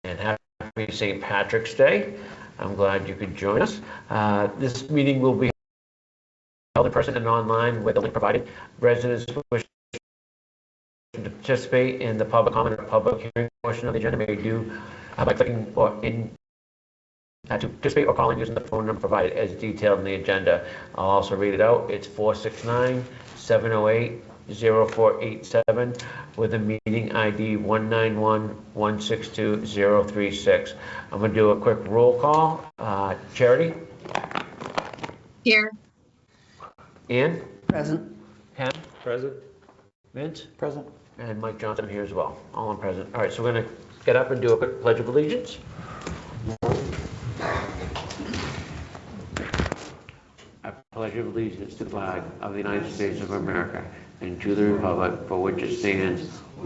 and happy St. Patrick's Day. I'm glad you could join us. This meeting will be held in person and online with the link provided. Residents who wish to participate in the public comment or public hearing portion of the agenda may do by clicking to participate or calling using the phone number provided as detailed in the agenda. I'll also read it out. It's 469-708-0487 with a meeting ID 191-162-036. I'm going to do a quick roll call. Charity? Here. Ann? Present. Ken? Present. Vince? Present. And Mike Johnson here as well. All in present. All right, so we're going to get up and do a quick Pledge of Allegiance. I pledge allegiance to the flag of the United States of America and to the republic for which it stands,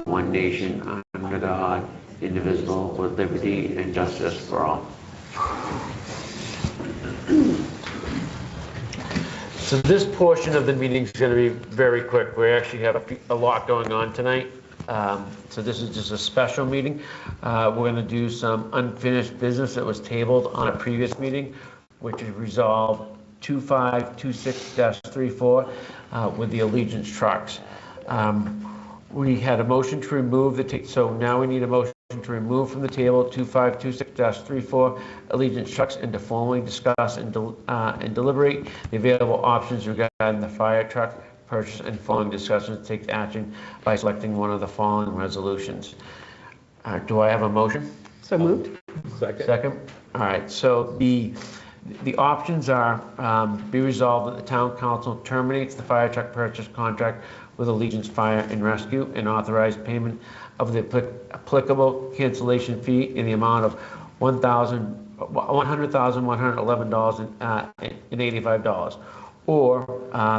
one nation under God, indivisible, with liberty and justice for all. So this portion of the meeting is going to be very quick. We actually have a lot going on tonight. So this is just a special meeting. We're going to do some unfinished business that was tabled on a previous meeting, which is resolved 2526-34 with the Allegiance trucks. We had a motion to remove so now we need a motion to remove from the table 2526-34 Allegiance trucks and to formally discuss and deliberate the available options regarding the fire truck purchase and following discussions take action by selecting one of the following resolutions. Do I have a motion? So moved. Second. All right. So the options are be resolved that the town council terminates the fire truck purchase contract with Allegiance Fire and Rescue and authorize payment of the applicable cancellation fee in the amount of $100,111.85, or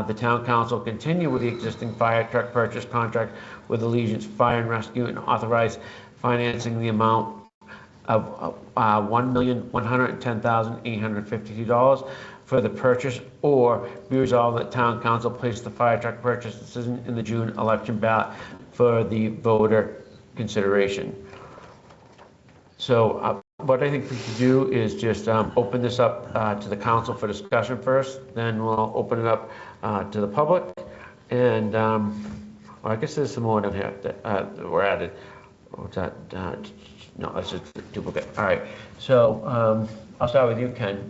the town council continue with the existing fire truck purchase contract with Allegiance Fire and Rescue and authorize financing the amount of $1,110,852 for the purchase, or be resolved that town council place the fire truck purchase decision in the June election ballot for the voter consideration. So what I think we should do is just open this up to the council for discussion first, then we'll open it up to the public, and well, I guess there's some more down here that were added. What's that? No, that's just duplicate. All right, so I'll start with you, Ken.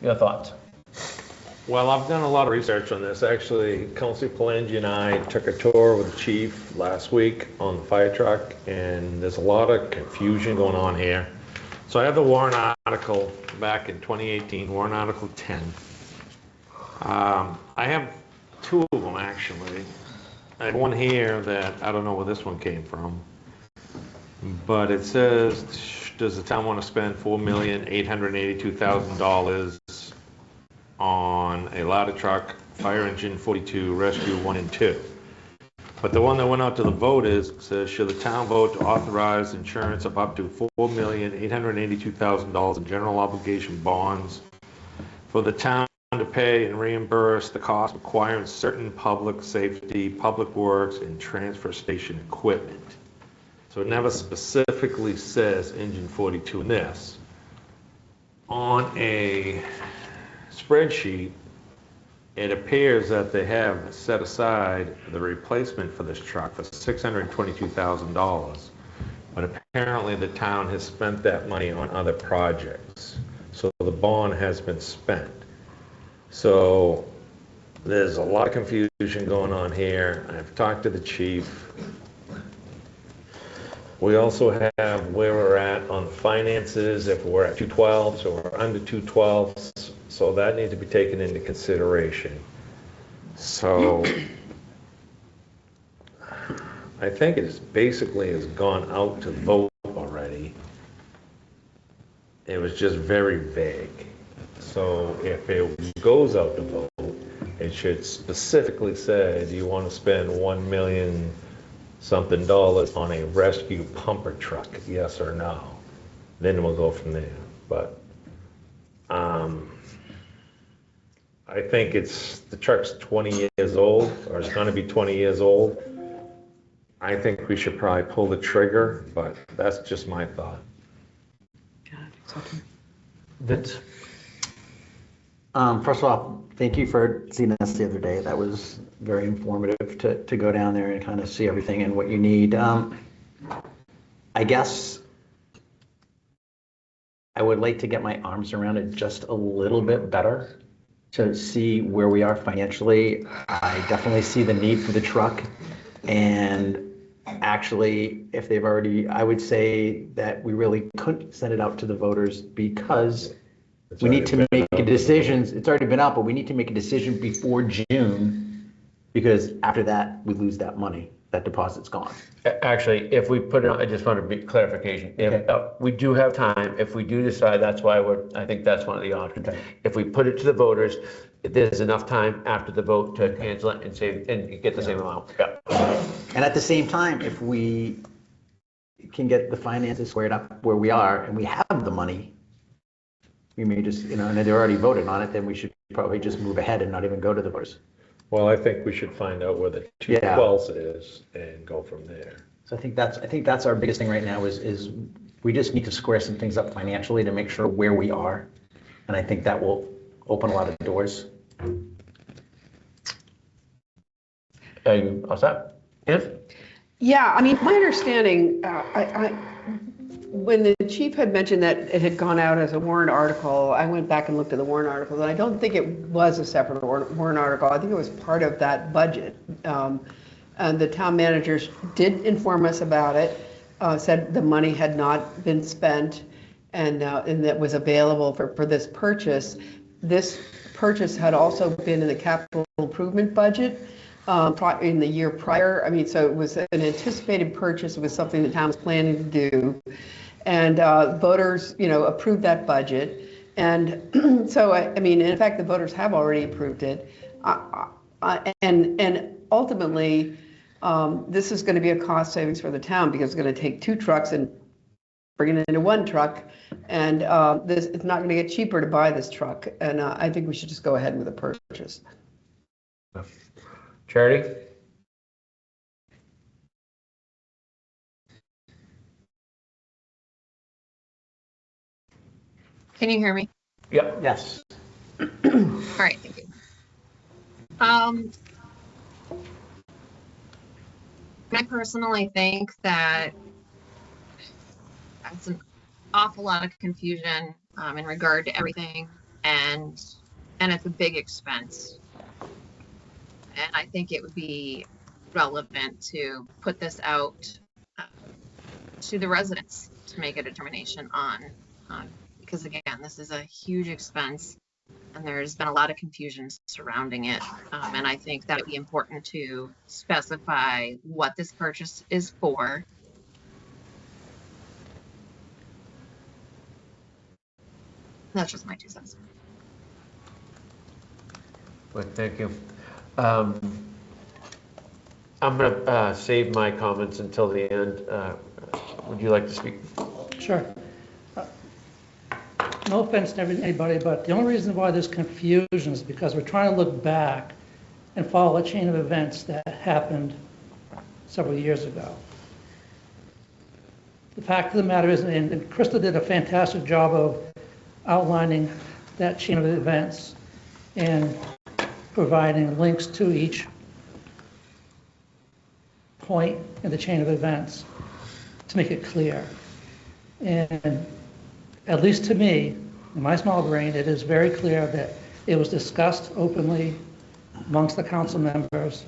Your thoughts? Well, I've done a lot of research on this. Actually, Councilor Palangi and I took a tour with the chief last week on the fire truck, and there's a lot of confusion going on here. So I have the warrant article back in 2018, warrant article 10. I have two of them, actually. I have one here that I don't know where this one came from, but it says, does the town want to spend $4,882,000 on a ladder truck, fire engine 42, rescue 1 and 2? But the one that went out to the vote says, should the town vote to authorize insurance of up to $4,882,000 in general obligation bonds for the town to pay and reimburse the cost of acquiring certain public safety, public works, and transfer station equipment. So it never specifically says engine 42 in this. On a spreadsheet, it appears that they have set aside the replacement for this truck for $622,000, but apparently the town has spent that money on other projects. So the bond has been spent. So there's a lot of confusion going on here. I've talked to the chief. We also have where we're at on finances, if we're at 212s or under 212s. So that needs to be taken into consideration. So I think it basically has gone out to vote already. It was just very vague. So if it goes out to vote, it should specifically say, do you want to spend $1 million something dollars on a rescue pumper truck, yes or no? Then we'll go from there. But I think the truck's 20 years old, or it's going to be 20 years old. I think we should probably pull the trigger, but that's just my thought. Vince? First of all, thank you for seeing us the other day. That was very informative to go down there and kind of see everything and what you need. I guess I would like to get my arms around it just a little bit better to see where we are financially. I definitely see the need for the truck. And actually, if they've already, I would say that we really couldn't send it out to the voters because we need to make a decision. It's already been out, but we need to make a decision before June because after that, we lose that money. That deposit's gone. Actually, if we put it on, I just want to be clarification. If we do have time, if we do decide, that's why I think that's one of the options. Okay. If we put it to the voters, there's enough time after the vote to cancel it and save and get the same amount. Yeah. And at the same time, if we can get the finances squared up where we are and we have the money, we may just, and they're already voted on it, then we should probably just move ahead and not even go to the voters. Well, I think we should find out where the 2/12 is and go from there. So I think that's our biggest thing right now is we just need to square some things up financially to make sure where we are. And I think that will open a lot of doors. Are you all set? Ann? Yeah, I mean, my understanding, when the chief had mentioned that it had gone out as a warrant article, I went back and looked at the warrant article, and I don't think it was a separate warrant article. I think it was part of that budget. And the town managers did inform us about it, said the money had not been spent and that was available for this purchase. This purchase had also been in the capital improvement budget in the year prior. I mean, so it was an anticipated purchase. It was something the town was planning to do. And voters, approved that budget. And so, I mean, in fact, the voters have already approved it. And ultimately, this is going to be a cost savings for the town because it's going to take 2 trucks and bring it into 1 truck. And it's not going to get cheaper to buy this truck. And I think we should just go ahead with the purchase. Charity? Can you hear me? Yep. Yes. All right, thank you. I personally think that that's an awful lot of confusion in regard to everything, and it's a big expense. And I think it would be relevant to put this out to the residents to make a determination on, because again, this is a huge expense and there's been a lot of confusion surrounding it. And I think that would be important to specify what this purchase is for. That's just my 2 cents. Well, thank you. I'm going to save my comments until the end. Would you like to speak? Sure. No offense to anybody, but the only reason why there's confusion is because we're trying to look back and follow a chain of events that happened several years ago. The fact of the matter is, and Krista did a fantastic job of outlining that chain of events and providing links to each point in the chain of events to make it clear. And at least to me, in my small brain, it is very clear that it was discussed openly amongst the council members,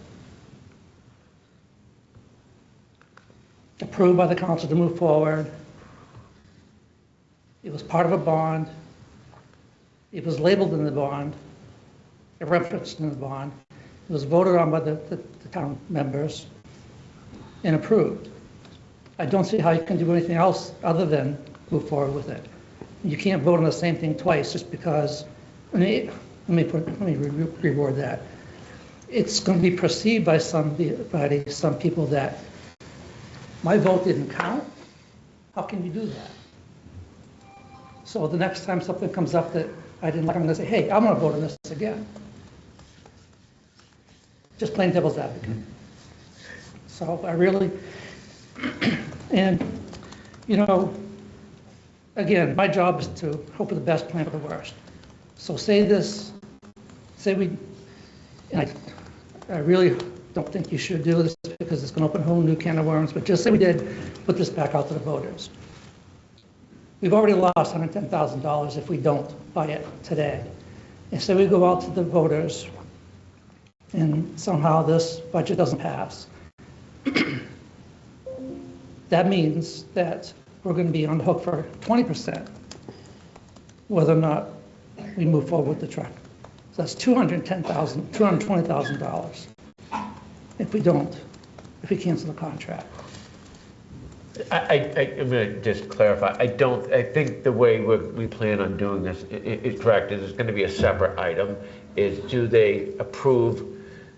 approved by the council to move forward. It was part of a bond. It was labeled in the bond, it referenced in the bond. It was voted on by the town members and approved. I don't see how you can do anything else other than move forward with it. You can't vote on the same thing twice just because, let me reword that. It's going to be perceived by some people that my vote didn't count. How can you do that? So the next time something comes up that I didn't like, I'm going to say, hey, I'm going to vote on this again. Just plain devil's advocate. So I really, and again, my job is to hope for the best, plan for the worst. So say we, and I really don't think you should do this because it's going to open a whole new can of worms, but just say we did put this back out to the voters. We've already lost $110,000 if we don't buy it today. And so we go out to the voters and somehow this budget doesn't pass. That means that we're going to be on the hook for 20%, whether or not we move forward with the truck. So that's $220,000 if we cancel the contract. I'm going to just clarify. I think the way we plan on doing this is correct. It's going to be a separate item. Is do they approve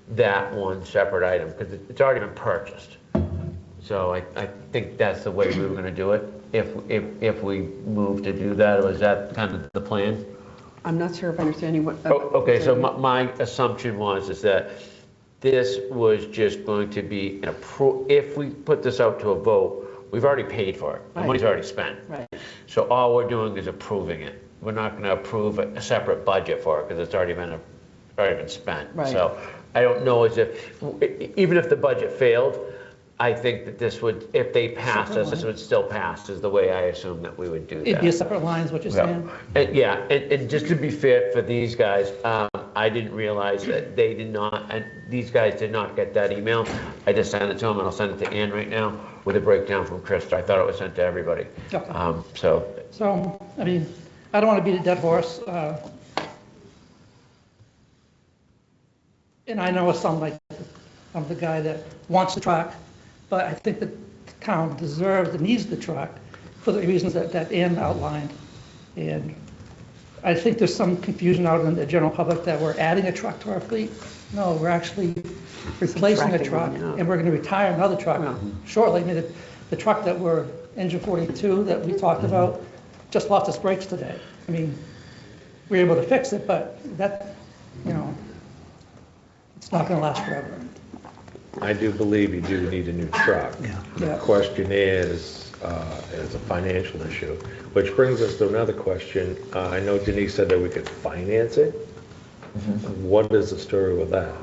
that one separate item? Because it's already been purchased. So I think that's the way we were going to do it. If we move to do that, or is that kind of the plan? I'm not sure if I understand what. Okay, so my assumption is that this was just going to be if we put this out to a vote, we've already paid for it. The Right. money's already spent. Right. So all we're doing is approving it. We're not going to approve a separate budget for it because it's already been spent. Right. So I don't know even if the budget failed, I think that this would, if they passed us, this would still pass, is the way I assume that we would do that. It'd be a separate line is what you're saying? And just to be fair for these guys, I didn't realize that they did not, and these guys did not get that email. I just sent it to them, and I'll send it to Ann right now with a breakdown from Krista. I thought it was sent to everybody. Okay. So, I mean, I don't want to beat a dead horse. And I know it sounds like I'm the guy that wants the truck, but I think that the town deserves and needs the truck for the reasons that Ann outlined. And I think there's some confusion out in the general public that we're adding a truck to our fleet. No, we're actually replacing a truck, and we're going to retire another truck shortly. I mean, the truck that we're, engine 42 that we talked about, just lost its brakes today. I mean, we were able to fix it, but that, it's not going to last forever. I do believe you do need a new truck. Yeah. The question is a financial issue, which brings us to another question. I know Denise said that we could finance it. Mm-hmm. What is the story with that?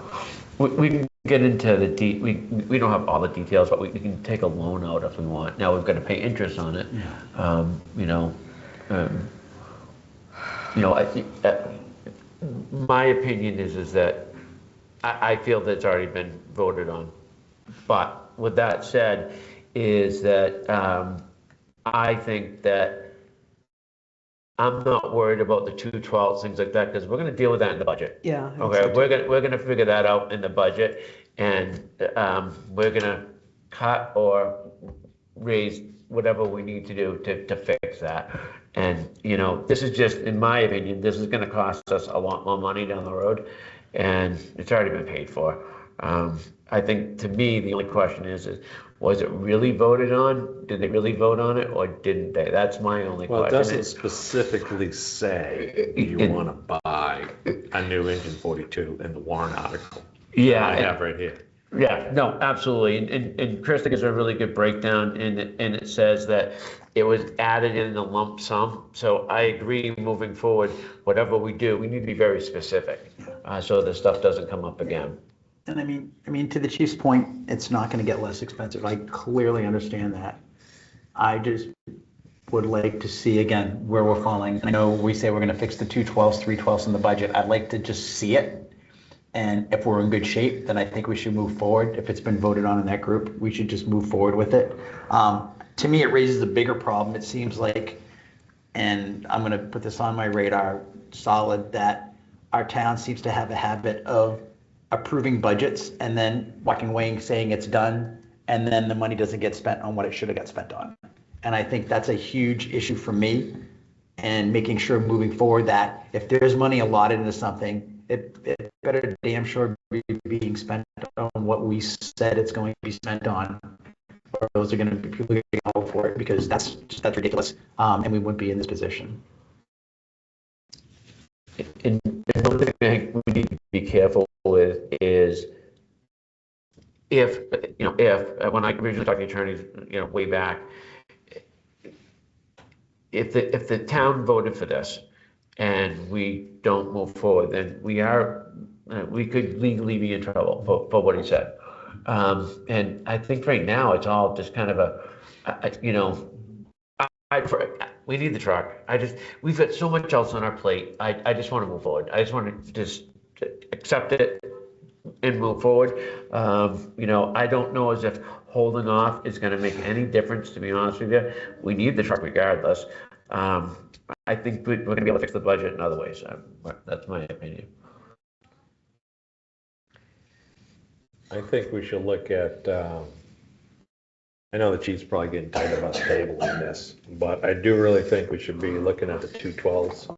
we can get into the we don't have all the details, but we can take a loan out if we want. Now we've got to pay interest on it. My opinion is that I feel that it's already been voted on. But with that said, is that I think that I'm not worried about the 2/12 things like that because we're going to deal with that in the budget. Yeah. Okay, we're going to figure that out in the budget, and we're going to cut or raise whatever we need to do to fix that. And this is just, in my opinion, this is going to cost us a lot more money down the road, and it's already been paid for. I think, to me, the only question is was it really voted on? Did they really vote on it, or didn't they? That's my only question. Well, it doesn't specifically say you want to buy a new engine 42 in the warrant article. Yeah, I have right here. Yeah, no, absolutely. And Krista gives a really good breakdown, and it says that it was added in the lump sum. So I agree, moving forward, whatever we do, we need to be very specific, so this stuff doesn't come up again. And I mean, to the chief's point, it's not going to get less expensive. I clearly understand that. I just would like to see, again, where we're falling. I know we say we're going to fix the 2/12, 3/12 in the budget. I'd like to just see it. And if we're in good shape, then I think we should move forward. If it's been voted on in that group, we should just move forward with it. To me, it raises a bigger problem, it seems like, and I'm going to put this on my radar solid, that our town seems to have a habit of approving budgets and then walking away and saying it's done, and then the money doesn't get spent on what it should have got spent on. And I think that's a huge issue for me, and making sure moving forward that if there's money allotted into something, it better damn sure be being spent on what we said it's going to be spent on, or those are going to be people getting called for it, because that's ridiculous, and we wouldn't be in this position. And one thing I think we need to be careful with is if when I originally talked to the attorneys, way back, if the town voted for this and we don't move forward, then we could legally be in trouble for what he said. And I think right now it's all just kind of we need the truck. We've got so much else on our plate. I just want to move forward. I just want to just accept it and move forward. I don't know as if holding off is going to make any difference, to be honest with you. We need the truck regardless. I think we're going to be able to fix the budget in other ways. That's my opinion. I think we should look at, I know the chief's probably getting tired of us tabling this, but I do really think we should be looking at the 212s.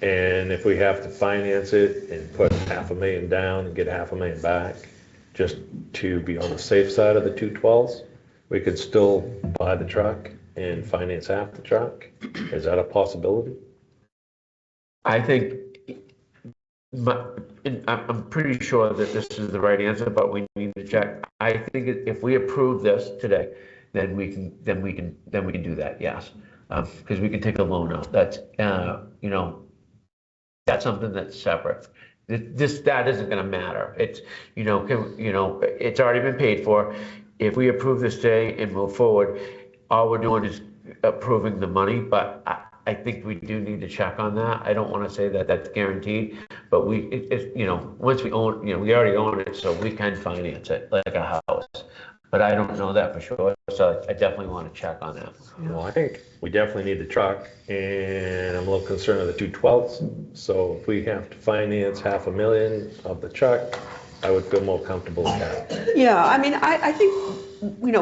And if we have to finance it and put $500,000 down and get $500,000 back, just to be on the safe side of the 212s, we could still buy the truck and finance half the truck. Is that a possibility? I think, I'm pretty sure that this is the right answer, but we need to check. I think if we approve this today, then we can do that, yes. Because we can take a loan out. That's that's something that's separate. That isn't going to matter. It's it's already been paid for. If we approve this today and move forward, all we're doing is approving the money. But I think we do need to check on that. I don't want to say that that's guaranteed, but once we own, we already own it, so we can finance it like a house. But I don't know that for sure, so I definitely want to check on that. Well, I think we definitely need the truck, and I'm a little concerned of the 212s. So if we have to finance $500,000 of the truck, I would feel more comfortable with that. Yeah, I mean, I think, we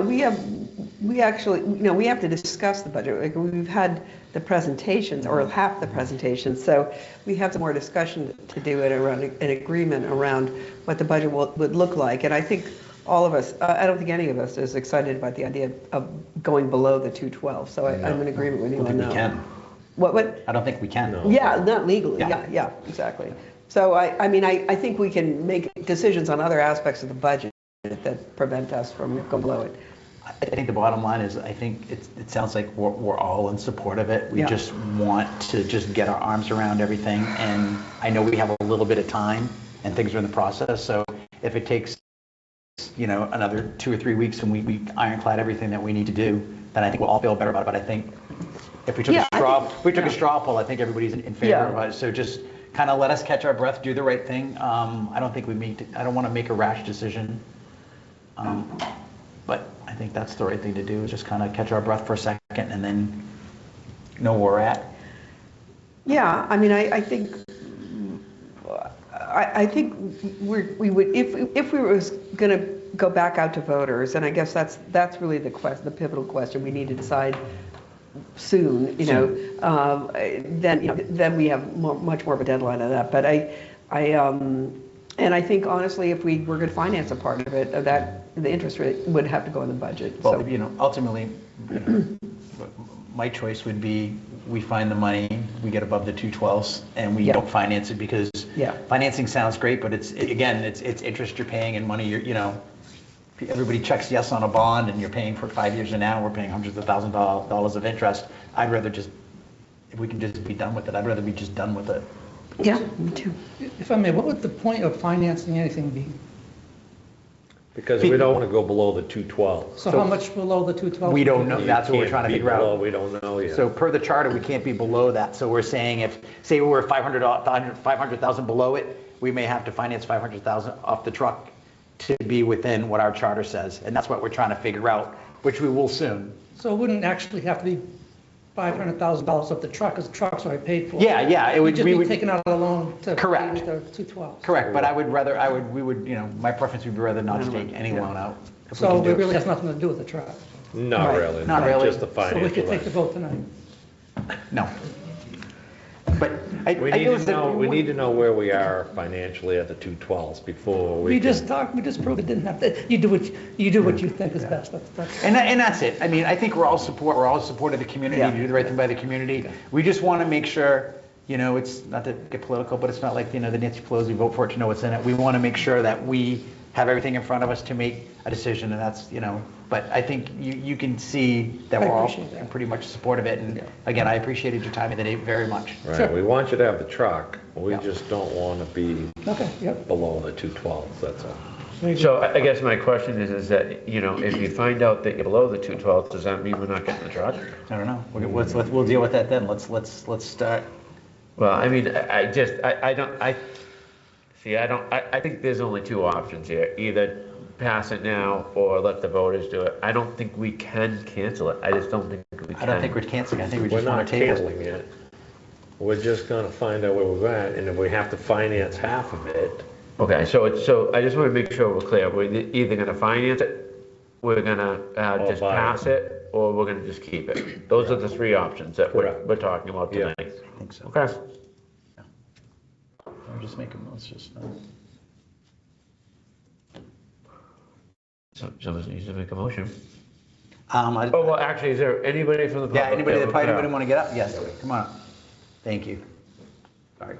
actually, we have to discuss the budget. Like, we've had the presentations, or half the presentations, so we have some more discussion to do it around an agreement around what the budget would look like. And I think all of us, I don't think any of us is excited about the idea of going below the 212. So I'm in agreement with you on that. I don't think we can. What? I don't think we can. No. Yeah, not legally. Yeah, exactly. So I think we can make decisions on other aspects of the budget that prevent us from going below it. I think the bottom line is, I think it sounds like we're all in support of it. We just want to just get our arms around everything. And I know we have a little bit of time and things are in the process. So if it takes, another 2 or 3 weeks and we ironclad everything that we need to do, then I think we'll all feel better about it. But I think if we took a straw poll, I think everybody's in favor of it. So just kind of let us catch our breath, do the right thing. I don't want to make a rash decision. But I think that's the right thing to do, is just kind of catch our breath for a second and then know where we're at. Yeah, I mean, I think we would, if we were going to go back out to voters, and I guess that's really the pivotal question we need to decide soon, then we have much more of a deadline on that. But and I think honestly, if we were going to finance a part of it, that the interest rate would have to go in the budget. Well, ultimately, my choice would be we find the money, we get above the 212s, and we don't finance it, because financing sounds great, but it's interest you're paying and money everybody checks yes on a bond and you're paying for 5 years, and now we're paying hundreds of thousands of dollars of interest. I'd rather just, if we can just be done with it, I'd rather be just done with it. Yeah, me too. If I may, what would the point of financing anything be? Because we don't want to go below the 212. So how much below the 212? We don't know. That's what we're trying to figure out. We don't know yet. So per the charter, we can't be below that. So we're saying say we're 500,000 below it, we may have to finance 500,000 off the truck to be within what our charter says. And that's what we're trying to figure out, which we will soon. So it wouldn't actually have to be $500,000 of the truck, because the truck's already paid for. Yeah. It would. We would taking out a loan to correct. pay the 212. Correct, but my preference would be rather not to take any loan out. So it really has nothing to do with the truck. Not really. Not really. Just the So financial. we could take the vote tonight. No. But We need to know where we are financially at the 212s before we We just proved it didn't have to. You do what you think is best. That's And that's it. I mean, I think we're all support of the community, to do the right thing by the community. We just want to make sure, it's not to get political, but it's not like, the Nancy Pelosi vote for it to know what's in it. We want to make sure that we have everything in front of us to make a decision, and that's, But I think you can see that I we're all appreciate that. pretty much supportive of it. And again, I appreciated your time today very much. Right, we want you to have the truck, we Yeah. just don't want to be Okay, yep. below the 212s, that's all. Very good. So I guess my question is that, you know, if you find out that you're below the 212, does that mean we're not getting the truck? I don't know. We'll deal with that then. Let's start. Well, I mean, I think there's only two options here. Either pass it now or let the voters do it. I don't think we can cancel it. I just don't think we can. I don't think we're canceling. I think we We're just want not to table it. canceling it. We're just gonna find out where we're at, and if we have to finance half of it, Okay, so I just want to make sure we're clear. We're either gonna finance it, we're gonna just buy it. pass it, or we're gonna just keep it. Those are the three options that Correct. we're talking about Yeah. tonight. I think so. Okay. We're just making, let's just, So someone needs to make a motion. I- Oh, well, actually, is there anybody from the public? yeah, anybody, that- anybody want to get up? Yes, come on up. Thank you. Sorry.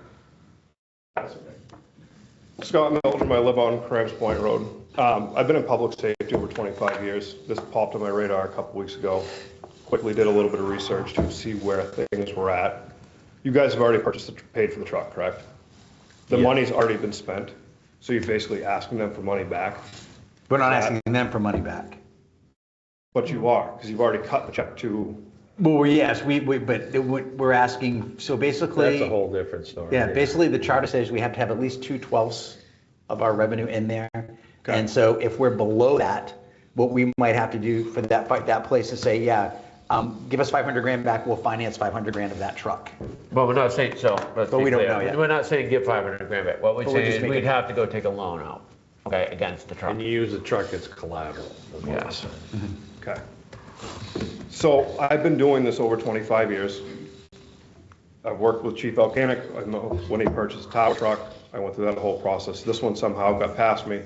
Scott Milton, I live on Crabs Point Road. I've been in public safety over 25 years. This popped on my radar a couple weeks ago. Quickly did a little bit of research to see where things were at. You guys have already paid for the truck, correct? The money's already been spent, so you're basically asking them for money back. We're not asking them for money back. But you are, because you've already cut the check to, Well, yes, but we're asking, so basically. that's a whole different story. Yeah, basically, the charter says we have to have at least 2/12 of our revenue in there. Okay. And so if we're below that, what we might have to do for that place is say, yeah, give us 500 grand back, we'll finance 500 grand of that truck. Well, we're not saying, so, let's But be we don't clear. know yet. We're not saying get 500 grand back. What we're But we're saying just is making- we'd have to go take a loan out, okay, against the truck. And you use the truck as collateral. is what Yes. I'm saying. okay. So I've been doing this over 25 years. I've worked with Chief Alcanic. I know when he purchased a tower truck, I went through that whole process. This one somehow got past me.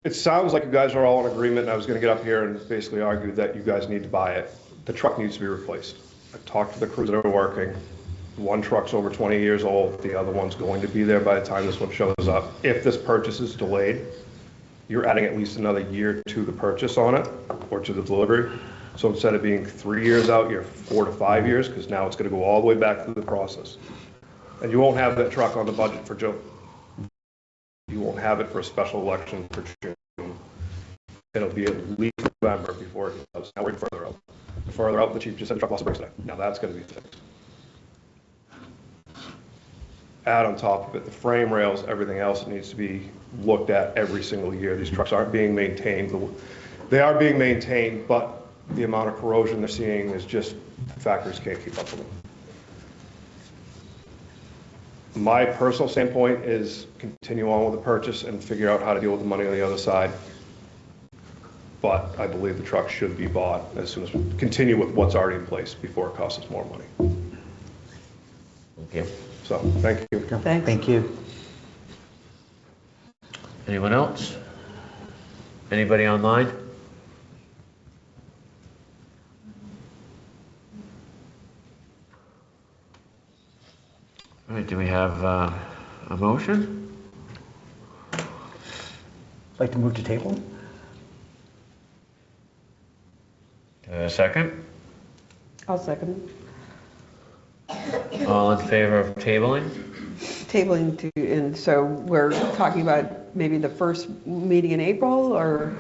It sounds like you guys are all in agreement, and I was gonna get up here and basically argue that you guys need to buy it. The truck needs to be replaced. I've talked to the crews that are working. One truck's over 20 years old, the other one's going to be there by the time this one shows up. If this purchase is delayed, you're adding at least another year to the purchase on it, or to the delivery. So instead of being 3 years out, you're 4 to 5 years, because now it's gonna go all the way back through the process. And you won't have that truck on the budget for June. You won't have it for a special election for June. It'll be at least November before it goes. Now we're further out. The further out, the chief just said the truck lost the brakes today. Now that's gonna be fixed. Add on top of it, the frame rails, everything else needs to be looked at every single year. These trucks aren't being maintained. They are being maintained, but the amount of corrosion they're seeing is just, factories can't keep up with them. My personal standpoint is continue on with the purchase and figure out how to deal with the money on the other side. But I believe the truck should be bought as soon as we continue with what's already in place before it costs us more money. Okay. So, thank you. Thanks. Thank you. Anyone else? Anybody online? All right, do we have a motion? Like to move to table? A second? I'll second All in favor of tabling? tabling to, and so we're talking about maybe the first meeting in April, or?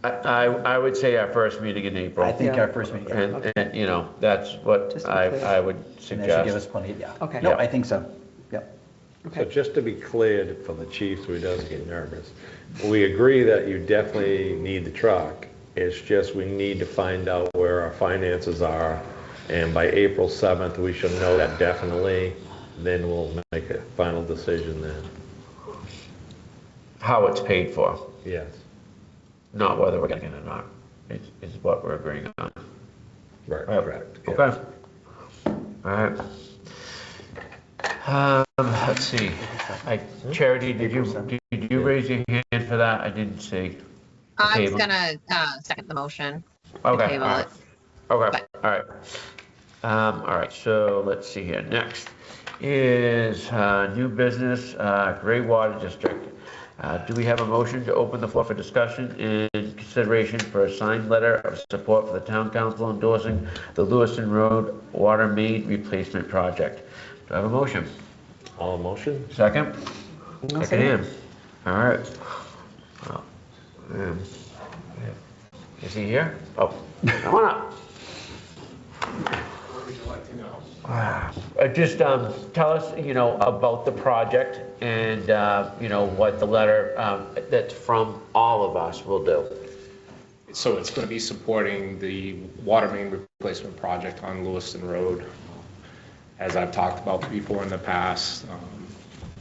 I would say our first meeting in April. I think Yeah. our first meeting, yeah. And, you know, that's what Just to be clear. I would And that should give us suggest. plenty, yeah. Okay. No, I think so. Yep. So just to be clear for the chief so he doesn't get nervous, we agree that you definitely need the truck. It's just we need to find out where our finances are, and by April 7th, we should know that definitely. Then we'll make a final decision then. How it's paid for, Yes. not whether we're getting it or not, is what we're agreeing on. Right, Right. correct. yeah. Okay. All right. Let's see. Charity, did you raise your hand for that? I didn't see. I was Table. gonna second the motion. to Okay, table all right. it. Okay, all right. All right, so let's see here. Next is new business, Gray Water District. Do we have a motion to open the floor for discussion and consideration for a signed letter of support for the town council endorsing the Lewiston Road water main replacement project? Do I have a motion? All motion? Second? I'll Second second. in. All right. Well, is he here? Oh, come on up. Just tell us, about the project and, what the letter that's from all of us will do. So it's going to be supporting the water main replacement project on Lewiston Road. As I've talked about before in the past,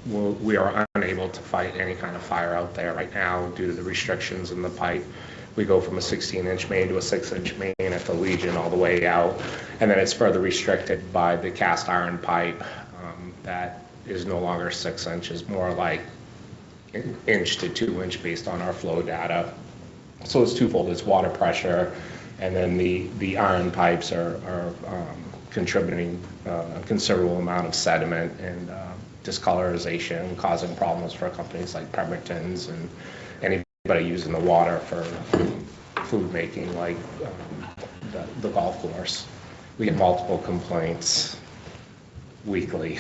we are unable to fight any kind of fire out there right now due to the restrictions in the pipe. We go from a 16-inch main to a 6-inch main at the Legion all the way out, and then it's further restricted by the cast iron pipe that is no longer 6 inches, more like inch to 2 inch based on our flow data. So it's twofold: it's water pressure, and then the iron pipes are contributing a considerable amount of sediment and discolorization, causing problems for companies like Pemberton's and anybody using the water for food making, like the golf course. We get multiple complaints weekly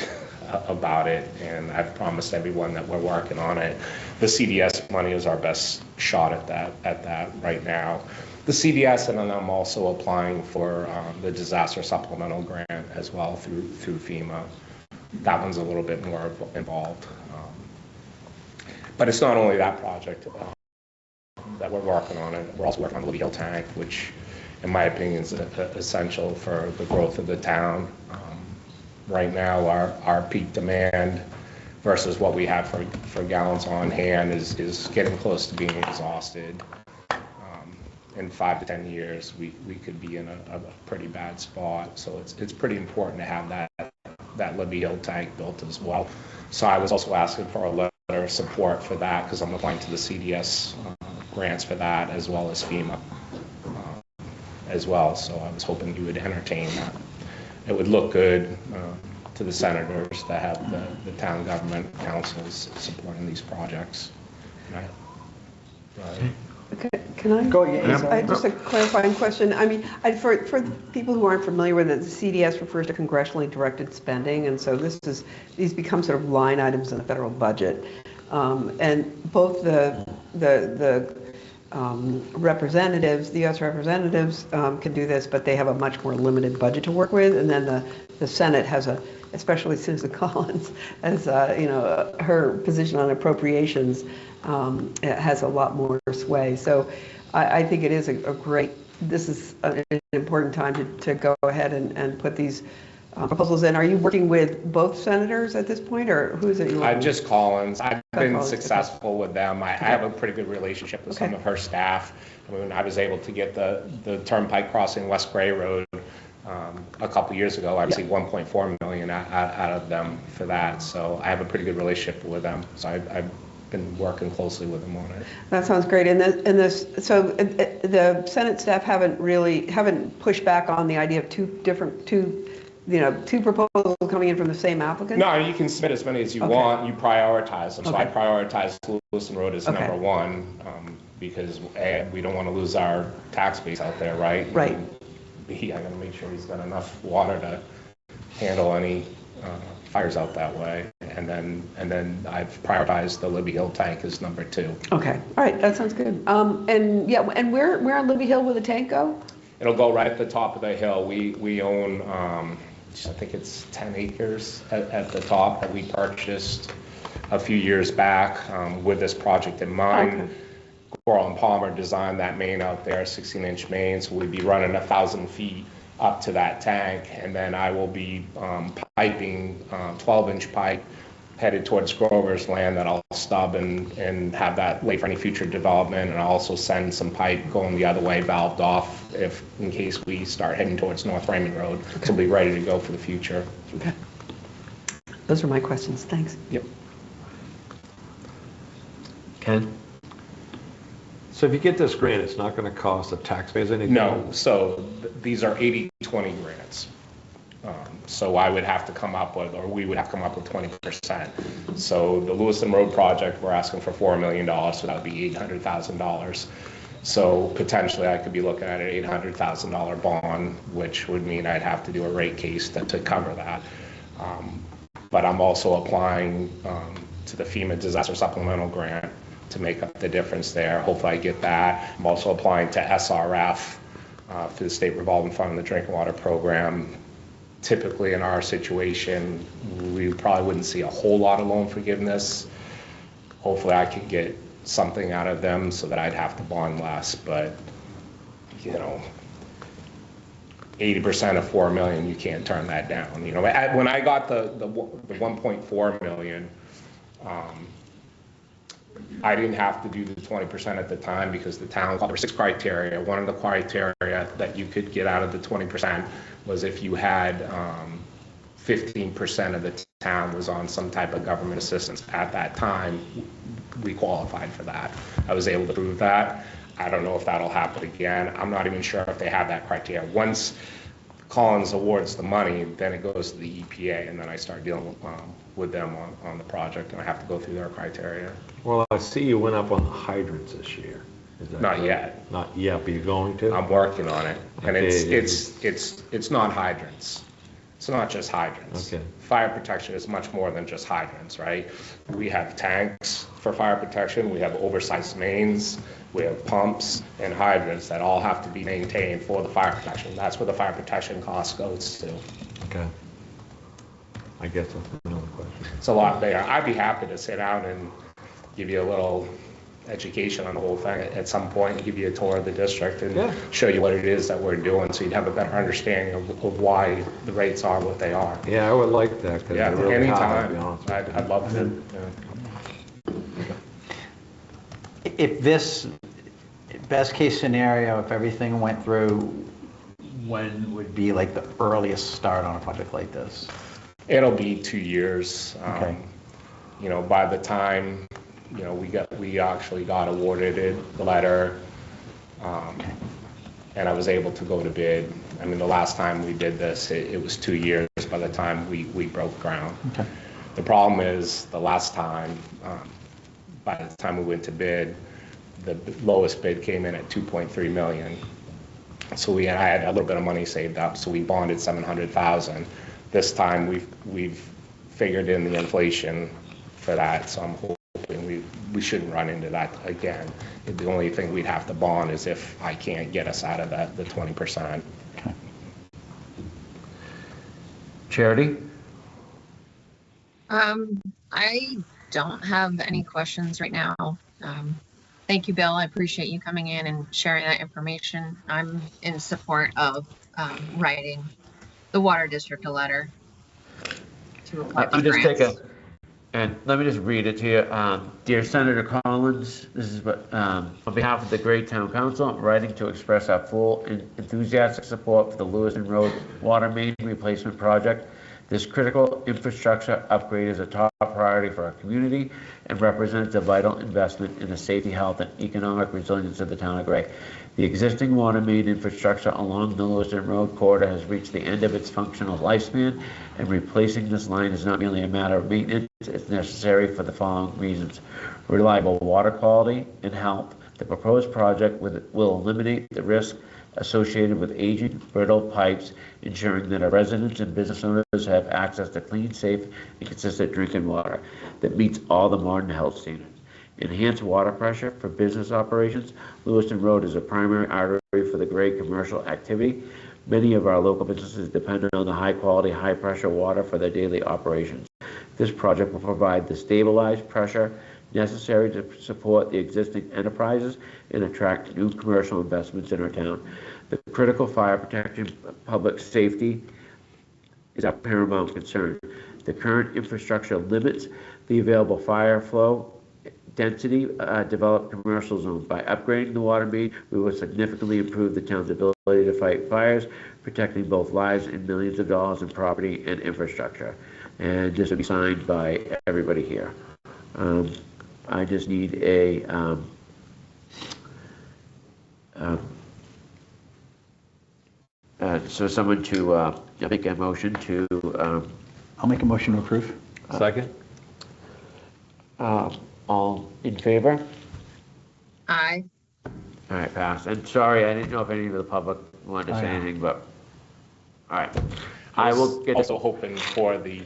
about it, and I've promised everyone that we're working on it. The CDS money is our best shot at that right now. The CDS, and then I'm also applying for the disaster supplemental grant as well through FEMA. That one's a little bit more involved. But it's not only that project that we're working on it. We're also working on the Libby Hill tank, which in my opinion is essential for the growth of the town. Right now, our peak demand versus what we have for gallons on hand is getting close to being exhausted. In 5 to 10 years, we could be in a pretty bad spot. So it's pretty important to have that Libby Hill tank built as well. So I was also asking for a letter of support for that because I'm applying to the CDS grants for that as well as FEMA as well. So I was hoping you would entertain that. It would look good to the senators to have the town government councils supporting these projects. Okay, can I? Go, yeah. Just a clarifying question. I mean, for people who aren't familiar with it, the CDS refers to congressionally directed spending, and so these become sort of line items in the federal budget. And both the representatives, the U.S. representatives can do this, but they have a much more limited budget to work with, and then the Senate has especially Susan Collins, as her position on appropriations has a lot more sway. So I think it is this is an important time to go ahead and put these proposals in. Are you working with both senators at this point, or who is it you're working with? Just Collins. I've been Collins, successful with them. I have a pretty good relationship with some of her staff. I mean, I was able to get the turnpike crossing West Gray Road a couple years ago. I received $1.4 million out of them for that. So I have a pretty good relationship with them. So I've been working closely with them on it. That sounds great. So the Senate staff haven't pushed back on the idea of two proposals coming in from the same applicant? No, you can submit as many as you want. You prioritize them. So I prioritize Lewiston Road as number one because A, we don't want to lose our tax base out there, right? Right. And B, I got to make sure he's got enough water to handle any fires out that way. And then I've prioritized the Libby Hill tank as number two. Okay. All right. That sounds good. And where on Libby Hill will the tank go? It'll go right at the top of the hill. We own, I think it's 10 acres at the top that we purchased a few years back with this project in mind. Okay. Coral and Palmer designed that main out there, 16-inch main, so we'd be running 1,000 feet up to that tank, and then I will be piping 12-inch pipe headed towards Grover's land that I'll stub and have that laid for any future development, and I'll also send some pipe going the other way, valved off, in case we start heading towards North Raymond Road. Okay. So we'll be ready to go for the future. Okay. Those are my questions. Thanks. Yep. Ken? So if you get this grant, it's not going to cost the taxpayers anything? No, so these are 80-20 grants. So I would have to come up with, or we would have to come up with 20%. So the Lewiston Road project, we're asking for $4 million, so that would be $800,000. So potentially I could be looking at an $800,000 bond, which would mean I'd have to do a rate case to cover that. But I'm also applying to the FEMA Disaster Supplemental Grant to make up the difference there. Hopefully I get that. I'm also applying to SRF for the State Revolving Fund and the Drinking Water Program. Typically in our situation, we probably wouldn't see a whole lot of loan forgiveness. Hopefully I could get something out of them so that I'd have to bond less, but you know, 80% of 4 million, you can't turn that down. You know, when I got the 1.4 million, I didn't have to do the 20% at the time because the town, there were 6 criteria. One of the criteria that you could get out of the 20% was if you had 15% of the town was on some type of government assistance. At that time, we qualified for that. I was able to prove that. I don't know if that'll happen again. I'm not even sure if they have that criteria. Once Collins awards the money, then it goes to the EPA, and then I start dealing with them on the project, and I have to go through their criteria. Well, I see you went up on the hydrants this year. Is that Not correct? yet. Not yet, but you're going to? I'm working on it, and Okay. it's not hydrants. It's not just hydrants. Okay. Fire protection is much more than just hydrants, right? We have tanks for fire protection, we have oversized mains, we have pumps and hydrants that all have to be maintained for the fire protection. That's where the fire protection cost goes to. Okay. I guess that's another question. It's a lot bigger. I'd be happy to sit down and give you a little education on the whole thing at some point, and give you a tour of the district and show you what it is that we're doing, so you'd have a better understanding of why the rates are what they are. Yeah, I would like that. 'Cause Yeah, they're really high, to be anytime. honest with you. I'd love to. Yeah. If this, best case scenario, if everything went through, when would be like the earliest start on a project like this? It'll be 2 years. Okay. You know, by the time, you know, we actually got awarded the letter, and I was able to go to bid. I mean, the last time we did this, it was 2 years by the time we broke ground. Okay. The problem is, the last time, by the time we went to bid, the lowest bid came in at 2.3 million. So I had a little bit of money saved up, so we bonded 700,000. This time we've figured in the inflation for that, so I'm hoping we shouldn't run into that again. The only thing we'd have to bond is if I can't get us out of the 20%. Okay. Charity? I don't have any questions right now. Thank you, Bill. I appreciate you coming in and sharing that information. I'm in support of writing the Water District a letter to apply Let for me just take grants. let me just read it to you. Dear Senator Collins, this is what, on behalf of the Gray Town Council, I'm writing to express our full and enthusiastic support for the Lewiston Road Water Main Replacement Project. This critical infrastructure upgrade is a top priority for our community and represents a vital investment in the safety, health, and economic resilience of the town of Gray. The existing water main infrastructure along the Lewiston Road corridor has reached the end of its functional lifespan, and replacing this line is not merely a matter of maintenance, it's necessary for the following reasons: reliable water quality and health. The proposed project will eliminate the risk associated with aging, brittle pipes, ensuring that our residents and business owners have access to clean, safe, and consistent drinking water that meets all the modern health standards. Enhanced water pressure for business operations. Lewiston Road is a primary artery for the Gray commercial activity. Many of our local businesses depend on the high-quality, high-pressure water for their daily operations. This project will provide the stabilized pressure necessary to support the existing enterprises and attract new commercial investments in our town. The critical fire protection, public safety is our paramount concern. The current infrastructure limits the available fire flow density developed commercial zone. By upgrading the water main, we will significantly improve the town's ability to fight fires, protecting both lives and millions of dollars in property and infrastructure. And this will be signed by everybody here. I just need a So someone to make a motion to, I'll make a motion to approve. Second? all in favor? Aye. All right, pass. And sorry, I didn't know if any of the public wanted to say Oh, yeah. anything, but, all right. I will get, Also hoping for the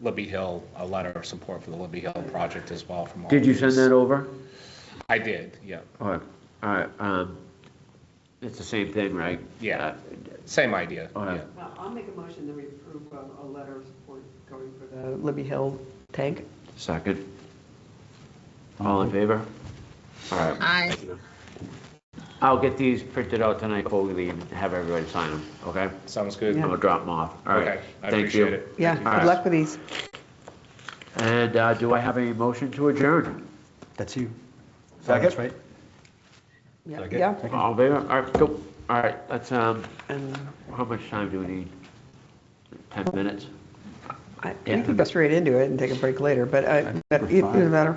Libby Hill, a letter of support for the Libby Hill project as well from all. did you of send these. that over? I did, yeah. All right, it's the same thing, right? Yeah. Same idea, All right. yeah. Well, I'll make a motion that we approve a letter of support going for the Libby Hill tank. Second. All in favor? All right. Aye. I'll get these printed out tonight before we leave and have everybody sign them, okay? Sounds good. Yeah. I'll drop them off. All right. Okay, I Thank you. appreciate it. Yeah, All right. good luck with these. And do I have a motion to adjourn? That's you. Second. That's right. Yeah, Second. yeah. All in favor? All right, cool. All right, let's, and how much time do we need? 10 minutes? We could go straight into it and take a break later, but it doesn't matter.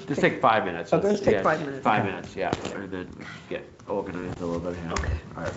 Just take 5 minutes. Oh, let's take Yeah, 5 minutes. 5 Okay. minutes, yeah, and then we get organized a little bit here. Okay. All right.